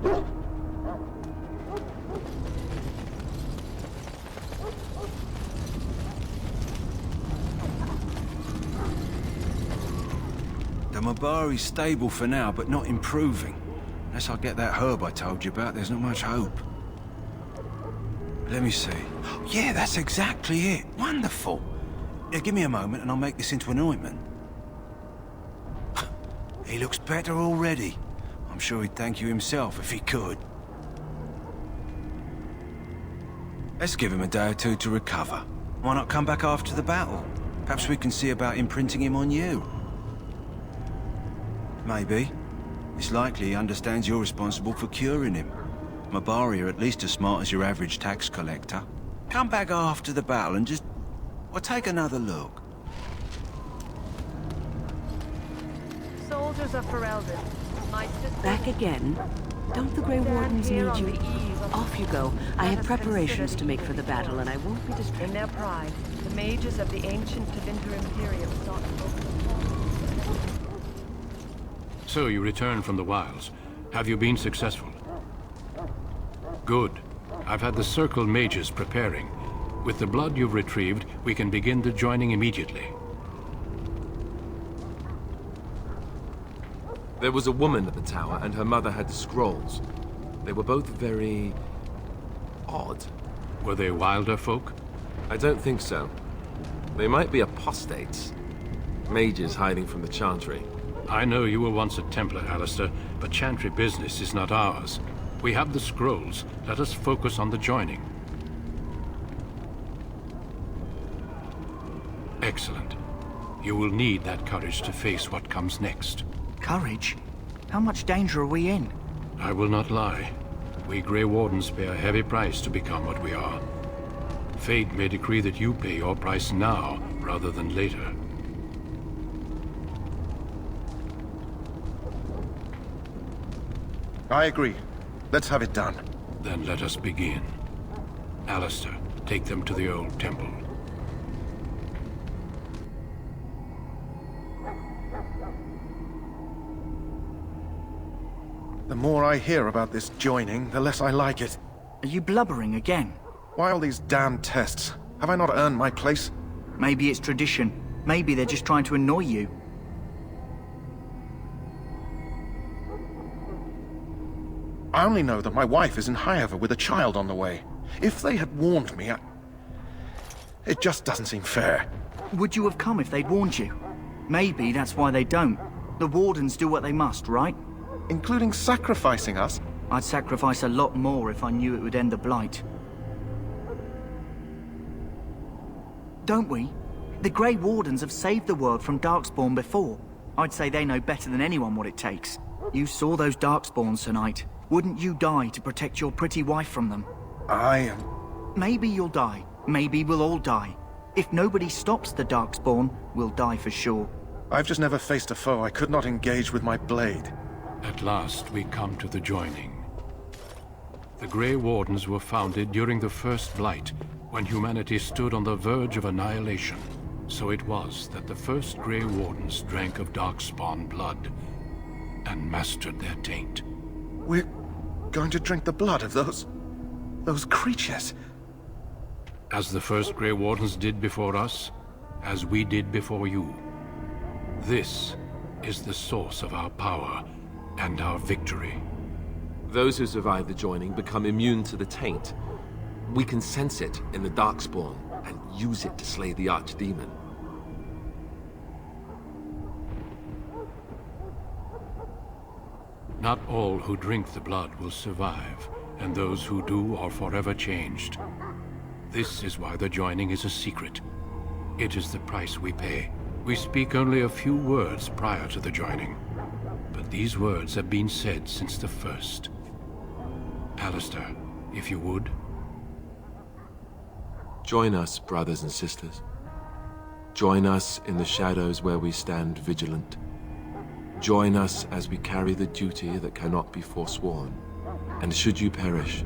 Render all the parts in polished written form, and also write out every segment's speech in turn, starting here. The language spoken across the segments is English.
The Mabari's stable for now, but not improving. Unless I get that herb I told you about, there's not much hope. Let me see. Yeah, that's exactly it. Wonderful. Yeah, give me a moment and I'll make this into an ointment. He looks better already. I'm sure he'd thank you himself if he could. Let's give him a day or two to recover. Why not come back after the battle? Perhaps we can see about imprinting him on you. Maybe. It's likely he understands you're responsible for curing him. Mabari are at least as smart as your average tax collector. Come back after the battle and just... well, take another look. Soldiers of Ferelden. My sister... Back again? Don't the Grey Wardens need you? Off you go. I have preparations to make for the battle, and I won't be distracted. In their pride, the mages of the ancient Tevinter Imperium sought to open the So you returned from the wilds. Have you been successful? Good. I've had the Circle mages preparing. With the blood you've retrieved, we can begin the joining immediately. There was a woman at the tower, and her mother had scrolls. They were both very... odd. Were they wilder folk? I don't think so. They might be apostates. Mages hiding from the Chantry. I know you were once a Templar, Alistair, but Chantry business is not ours. We have the scrolls. Let us focus on the joining. Excellent. You will need that courage to face what comes next. Courage? How much danger are we in? I will not lie. We Grey Wardens pay a heavy price to become what we are. Fate may decree that you pay your price now, rather than later. I agree. Let's have it done. Then let us begin. Alistair, take them to the old temple. The more I hear about this joining, the less I like it. Are you blubbering again? Why all these damn tests? Have I not earned my place? Maybe it's tradition. Maybe they're just trying to annoy you. I only know that my wife is in Highever with a child on the way. If they had warned me, it just doesn't seem fair. Would you have come if they'd warned you? Maybe that's why they don't. The Wardens do what they must, right? Including sacrificing us? I'd sacrifice a lot more if I knew it would end the Blight. Don't we? The Grey Wardens have saved the world from Darkspawn before. I'd say they know better than anyone what it takes. You saw those Darkspawns tonight. Wouldn't you die to protect your pretty wife from them? I am... Maybe you'll die. Maybe we'll all die. If nobody stops the Darkspawn, we'll die for sure. I've just never faced a foe I could not engage with my blade. At last, we come to the joining. The Grey Wardens were founded during the First Blight, when humanity stood on the verge of annihilation. So it was that the first Grey Wardens drank of Darkspawn blood and mastered their taint. We're going to drink the blood of those creatures. As the first Grey Wardens did before us, as we did before you. This is the source of our power and our victory. Those who survive the joining become immune to the taint. We can sense it in the Darkspawn and use it to slay the Archdemon. Not all who drink the blood will survive, and those who do are forever changed. This is why the joining is a secret. It is the price we pay. We speak only a few words prior to the joining, but these words have been said since the first. Alistair, if you would. Join us, brothers and sisters. Join us in the shadows where we stand vigilant. Join us as we carry the duty that cannot be forsworn. And should you perish,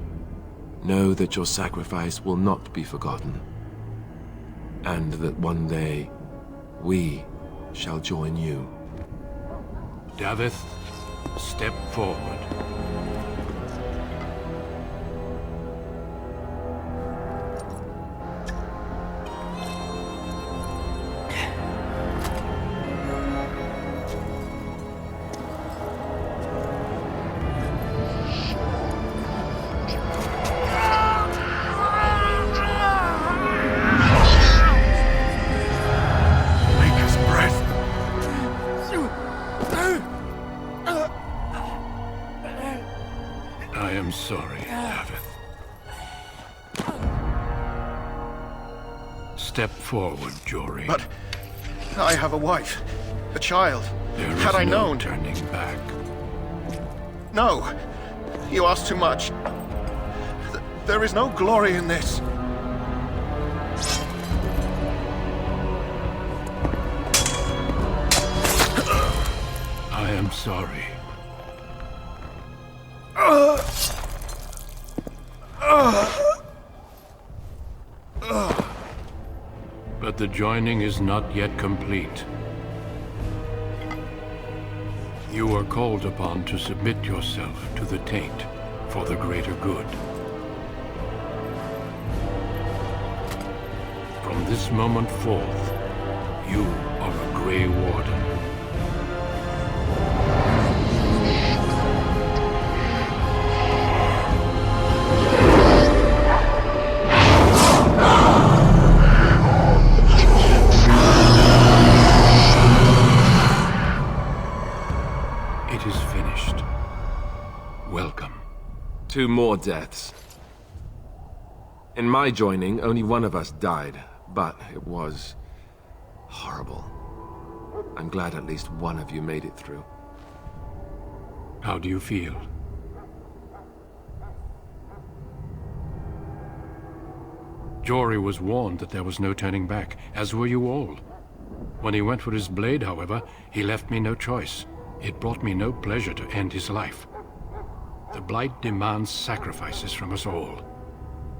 know that your sacrifice will not be forgotten. And that one day, we shall join you. Davith, step forward. I am sorry, Avith. Step forward, Jory. But I have a wife, a child. There Had is I no known... turning back. No! You ask too much. There is no glory in this. I am sorry. But the joining is not yet complete. You are called upon to submit yourself to the taint for the greater good. From this moment forth, you are a Grey Warden. It is finished. Welcome. 2 more deaths. In my joining, only one of us died, but it was horrible. I'm glad at least one of you made it through. How do you feel? Jory was warned that there was no turning back, as were you all. When he went for his blade, however, he left me no choice. It brought me no pleasure to end his life. The Blight demands sacrifices from us all.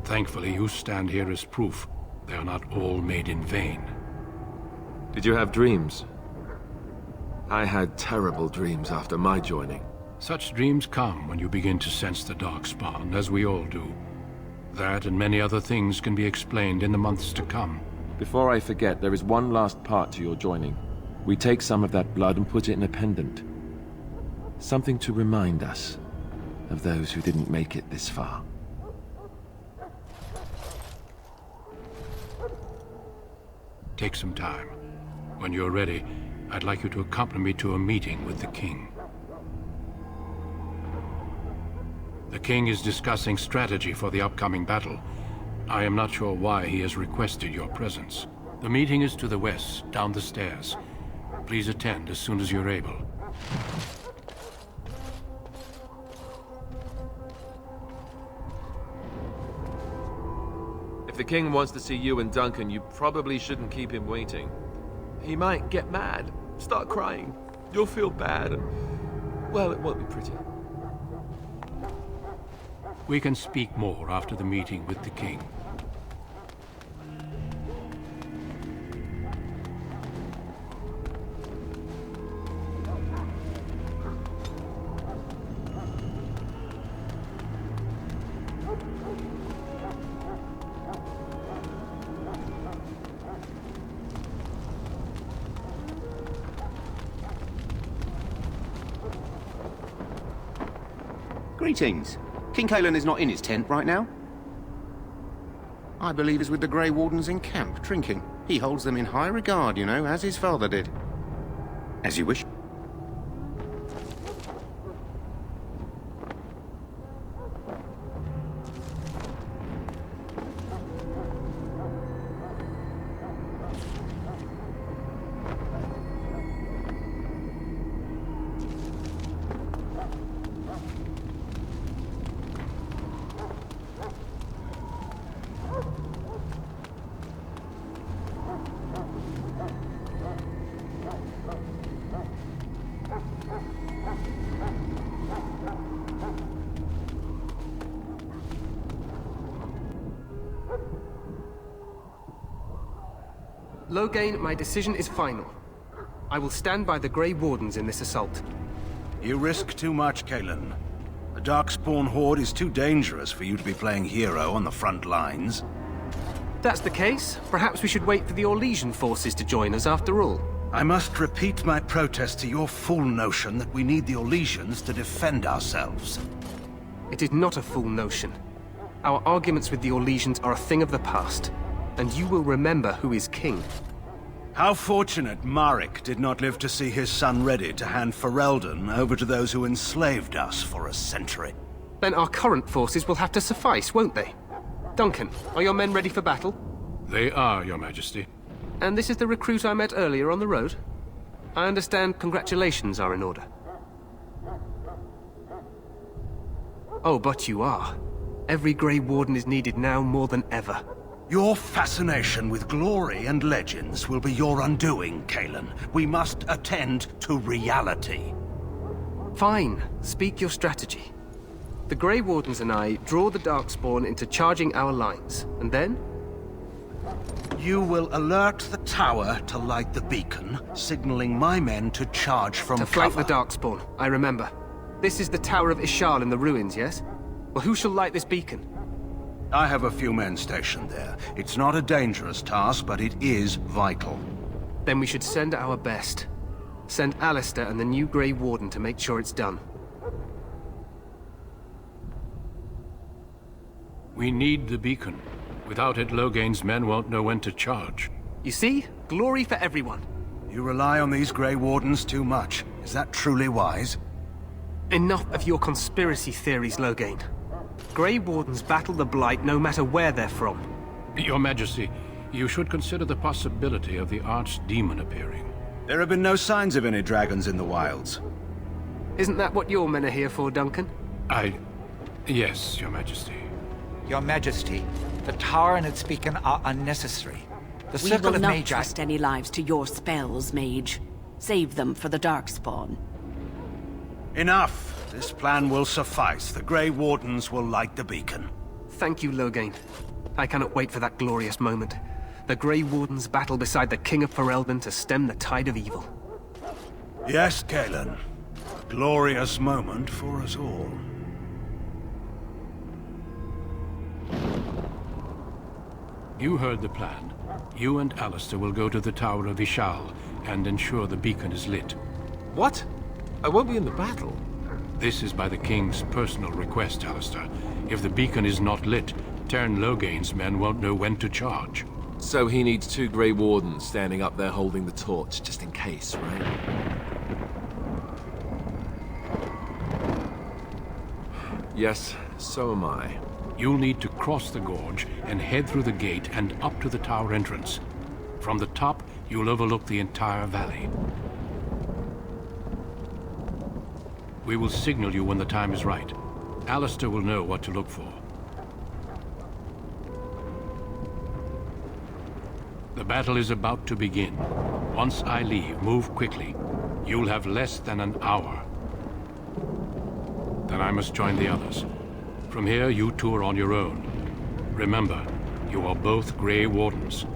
Thankfully, you stand here as proof they are not all made in vain. Did you have dreams? I had terrible dreams after my joining. Such dreams come when you begin to sense the Darkspawn, as we all do. That and many other things can be explained in the months to come. Before I forget, there is one last part to your joining. We take some of that blood and put it in a pendant. Something to remind us of those who didn't make it this far. Take some time. When you're ready, I'd like you to accompany me to a meeting with the King. The King is discussing strategy for the upcoming battle. I am not sure why he has requested your presence. The meeting is to the west, down the stairs. Please attend as soon as you're able. If the King wants to see you and Duncan, you probably shouldn't keep him waiting. He might get mad, start crying. You'll feel bad, and... well, it won't be pretty. We can speak more after the meeting with the King. Greetings. King Kalen is not in his tent right now? I believe he's with the Grey Wardens in camp, drinking. He holds them in high regard, you know, as his father did. As you wish. Loghain, my decision is final. I will stand by the Grey Wardens in this assault. You risk too much, Kalen. The Darkspawn Horde is too dangerous for you to be playing hero on the front lines. If that's the case, perhaps we should wait for the Orlesian forces to join us after all. I must repeat my protest to your fool notion that we need the Orlesians to defend ourselves. It is not a fool notion. Our arguments with the Orlesians are a thing of the past, and you will remember who is king. How fortunate Marek did not live to see his son ready to hand Ferelden over to those who enslaved us for a century. Then our current forces will have to suffice, won't they? Duncan, are your men ready for battle? They are, Your Majesty. And this is the recruit I met earlier on the road? I understand congratulations are in order. Oh, but you are. Every Grey Warden is needed now more than ever. Your fascination with glory and legends will be your undoing, Kalen. We must attend to reality. Fine. Speak your strategy. The Grey Wardens and I draw the Darkspawn into charging our lines, and then? You will alert the tower to light the beacon, signaling my men to charge from To flank cover. the Darkspawn, I remember. This is the Tower of Ishal in the ruins, yes? Well, who shall light this beacon? I have a few men stationed there. It's not a dangerous task, but it is vital. Then we should send our best. Send Alistair and the new Grey Warden to make sure it's done. We need the beacon. Without it, Loghain's men won't know when to charge. You see? Glory for everyone. You rely on these Grey Wardens too much. Is that truly wise? Enough of your conspiracy theories, Loghain. Grey Wardens battle the Blight no matter where they're from. Your Majesty, you should consider the possibility of the Archdemon appearing. There have been no signs of any dragons in the wilds. Isn't that what your men are here for, Duncan? Yes, Your Majesty. Your Majesty, the tower and its beacon are unnecessary. The We circle will of not Magi... trust any lives to your spells, mage. Save them for the Darkspawn. Enough! This plan will suffice. The Grey Wardens will light the beacon. Thank you, Loghain. I cannot wait for that glorious moment. The Grey Wardens battle beside the King of Ferelden to stem the tide of evil. Yes, Kalen. A glorious moment for us all. You heard the plan. You and Alistair will go to the Tower of Ishal and ensure the beacon is lit. What? I won't be in the battle. This is by the King's personal request, Alistair. If the beacon is not lit, Tern Loghain's men won't know when to charge. So he needs 2 Grey Wardens standing up there holding the torch, just in case, right? Yes, so am I. You'll need to cross the gorge and head through the gate and up to the tower entrance. From the top, you'll overlook the entire valley. We will signal you when the time is right. Alistair will know what to look for. The battle is about to begin. Once I leave, move quickly. You'll have less than an hour. Then I must join the others. From here, you two are on your own. Remember, you are both Grey Wardens.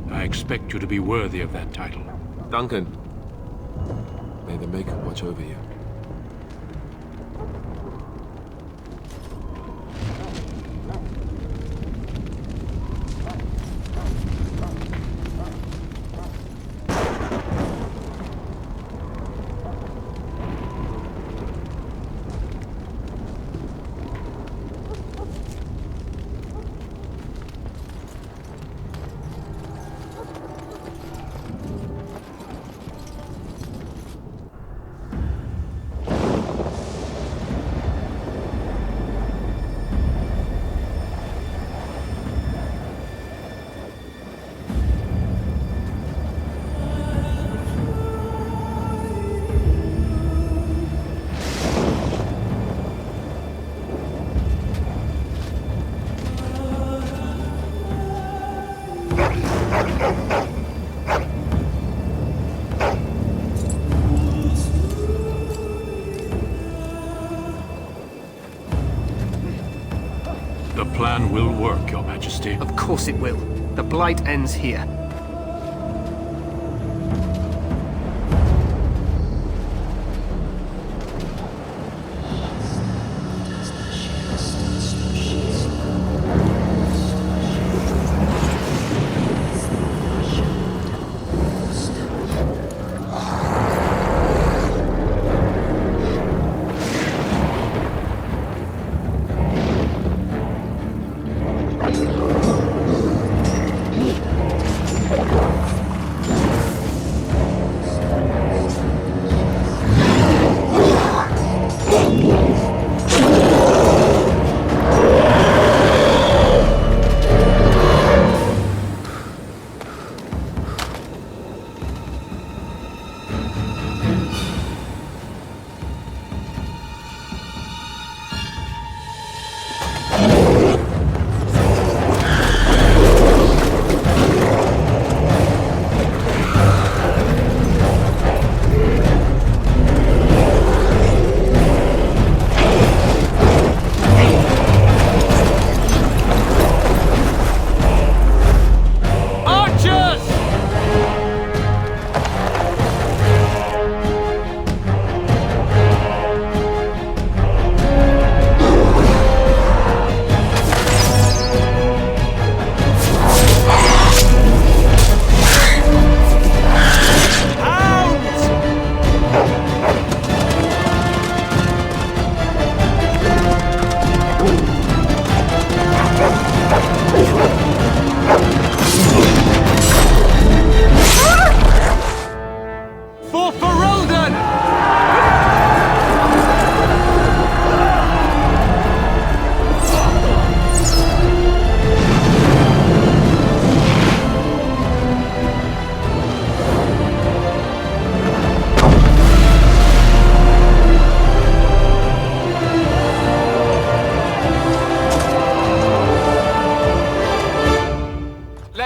I expect you to be worthy of that title. Duncan, may the Maker watch over you. The plan will work, Your Majesty. Of course it will. The Blight ends here.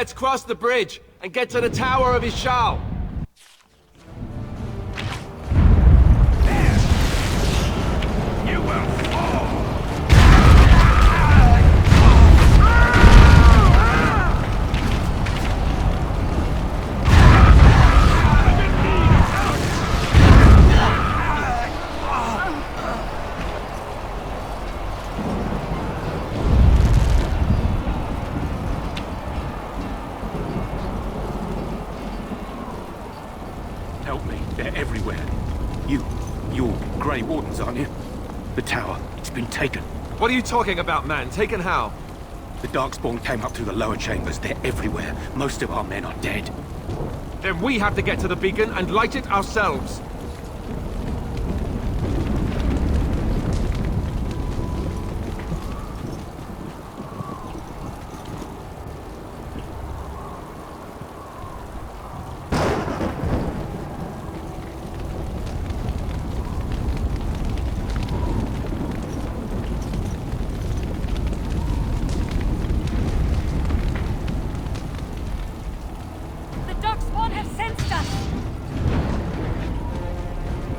Let's cross the bridge and get to the Tower of Ishal. You will fall! Help me. They're everywhere. You're Grey Wardens, aren't you? The tower, it's been taken. What are you talking about, man? Taken how? The Darkspawn came up through the lower chambers. They're everywhere. Most of our men are dead. Then we have to get to the beacon and light it ourselves. The Darkspawn have sensed us!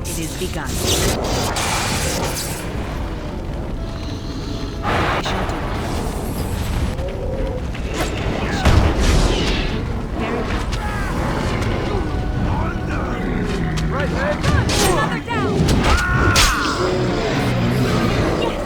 It is begun. I shall do it. Very well. Right, man. Another down! Yes!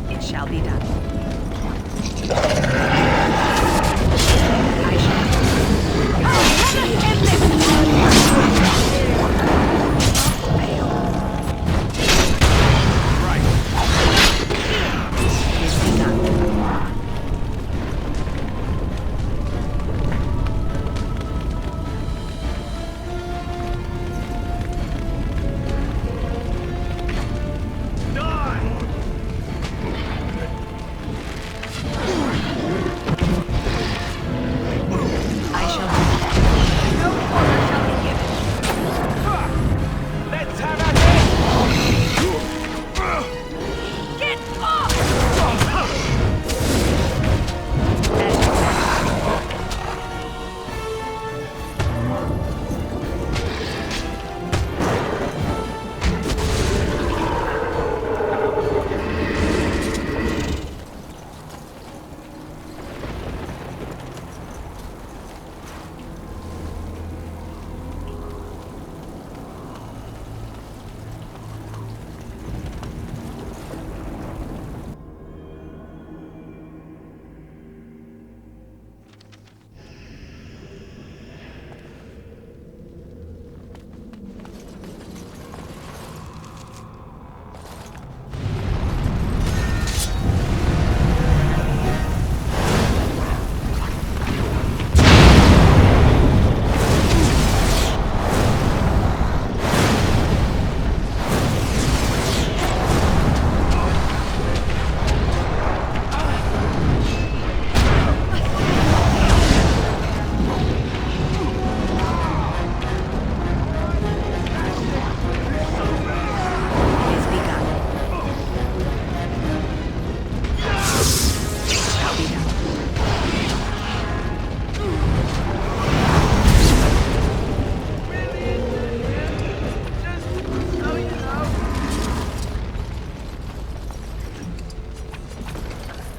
It shall be done. I shall. It is begun. I shall do it. No order shall be given. Let's have at it! Get off!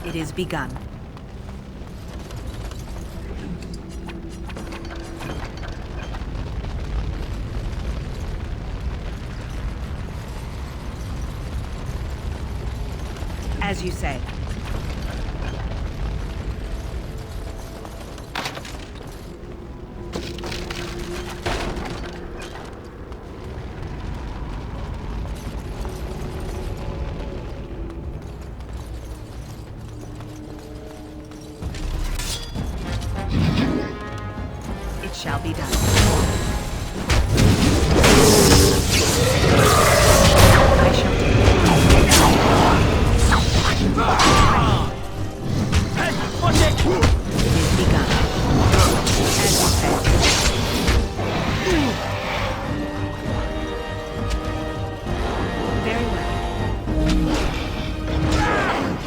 It is begun. As you say. It shall be done. I shall do it. It is begun. As you said. Very well.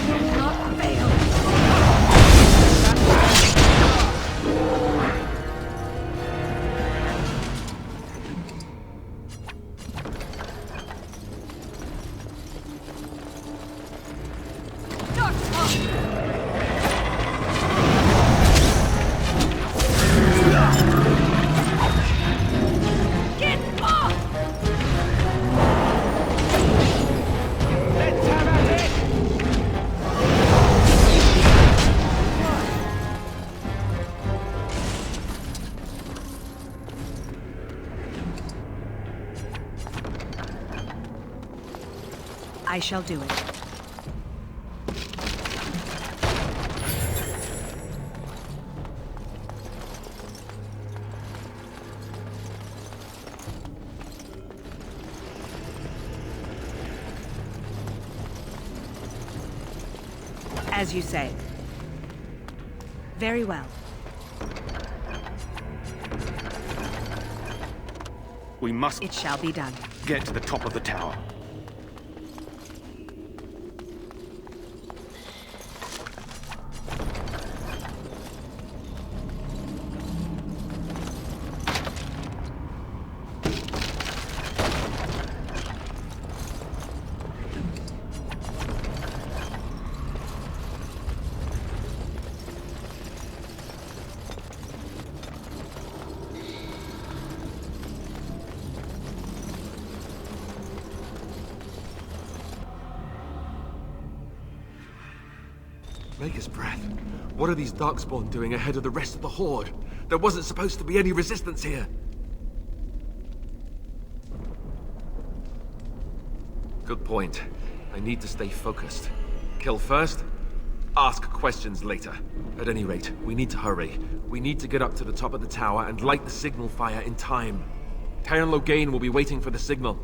Cannot fail. I shall do it. As you say. Very well. We must It shall be done. get to the top of the tower. Maker's breath. What are these Darkspawn doing ahead of the rest of the Horde? There wasn't supposed to be any resistance here. Good point. I need to stay focused. Kill first, ask questions later. At any rate, we need to hurry. We need to get up to the top of the tower and light the signal fire in time. Taron Logain will be waiting for the signal.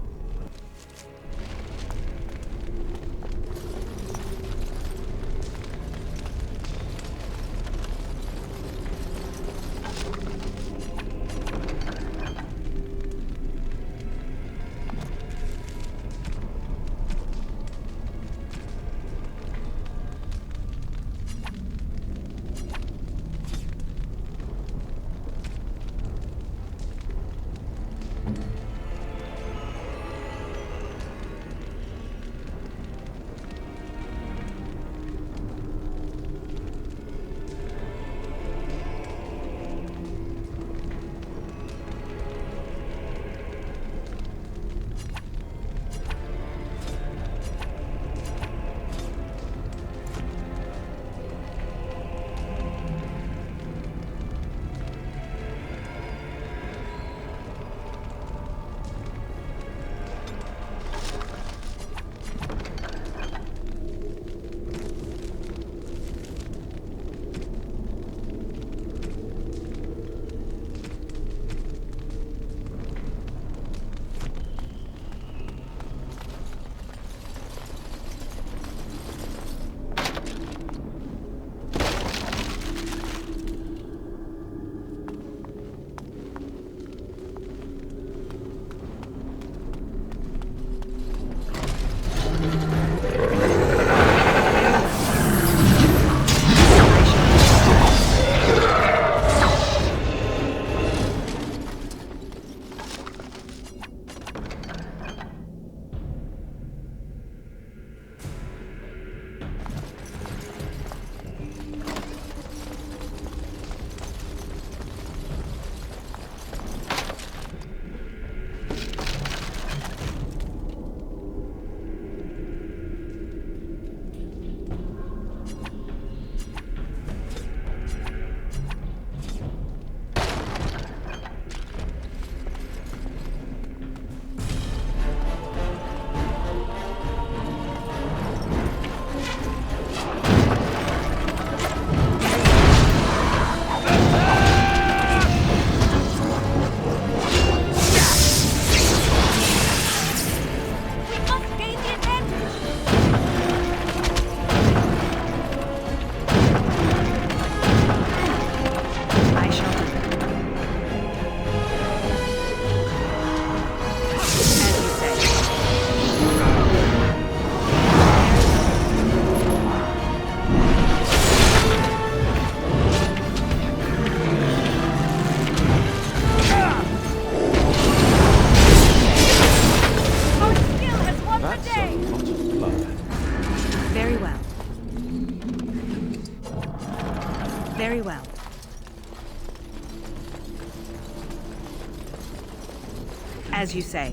Very well. As you say.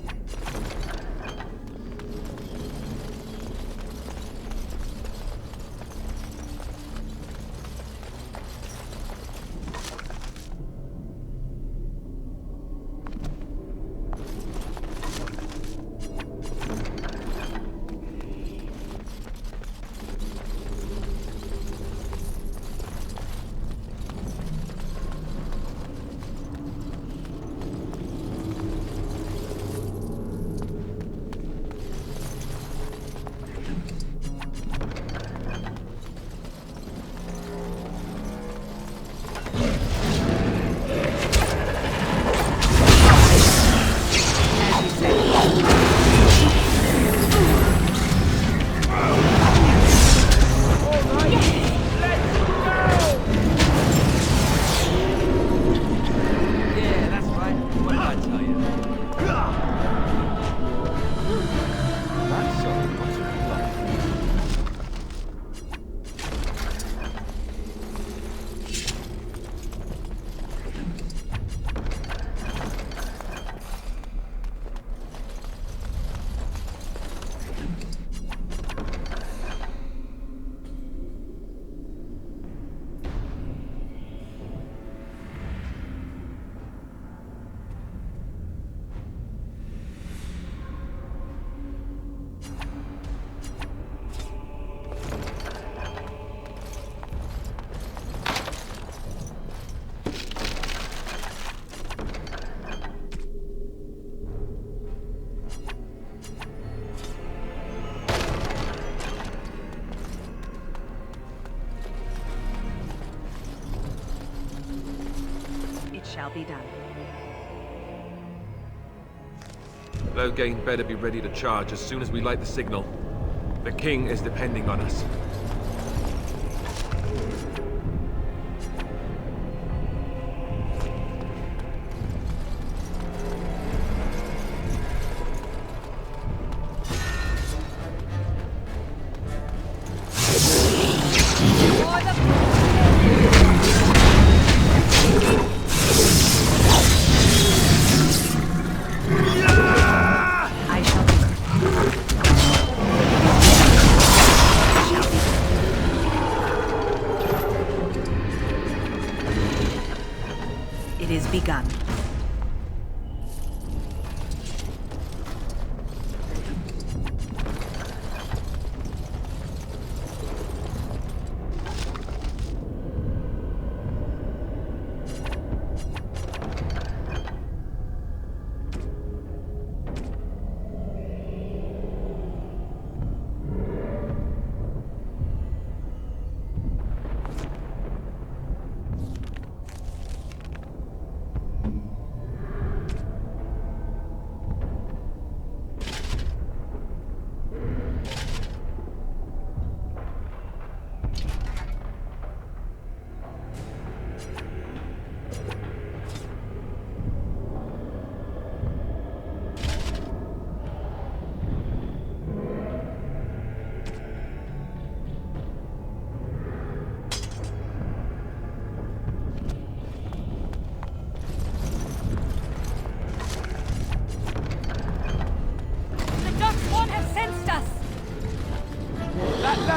Shall be done. Loghain better be ready to charge as soon as we light the signal. The king is depending on us. It is begun.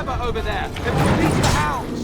Lever over there! It will release the hounds!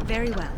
Very well.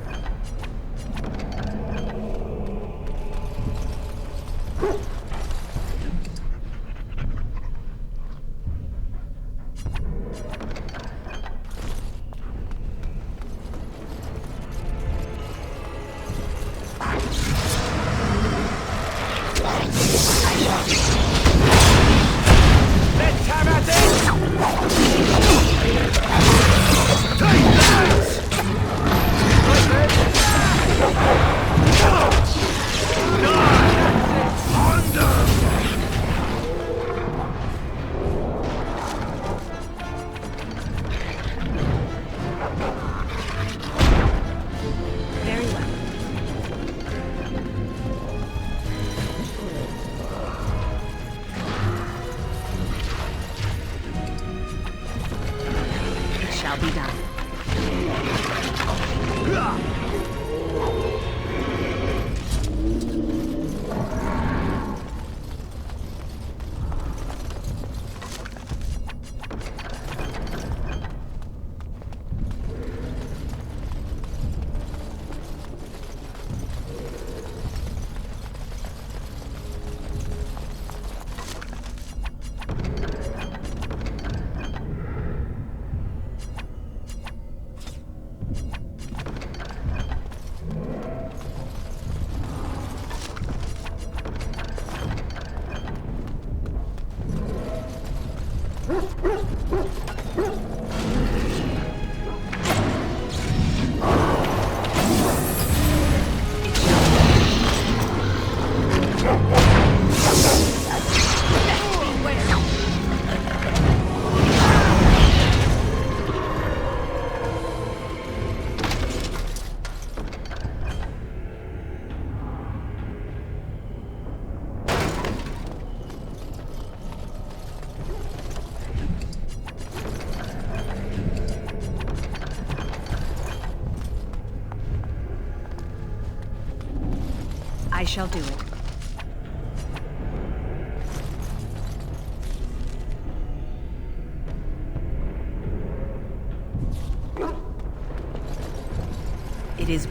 shall be done. I shall do it. It is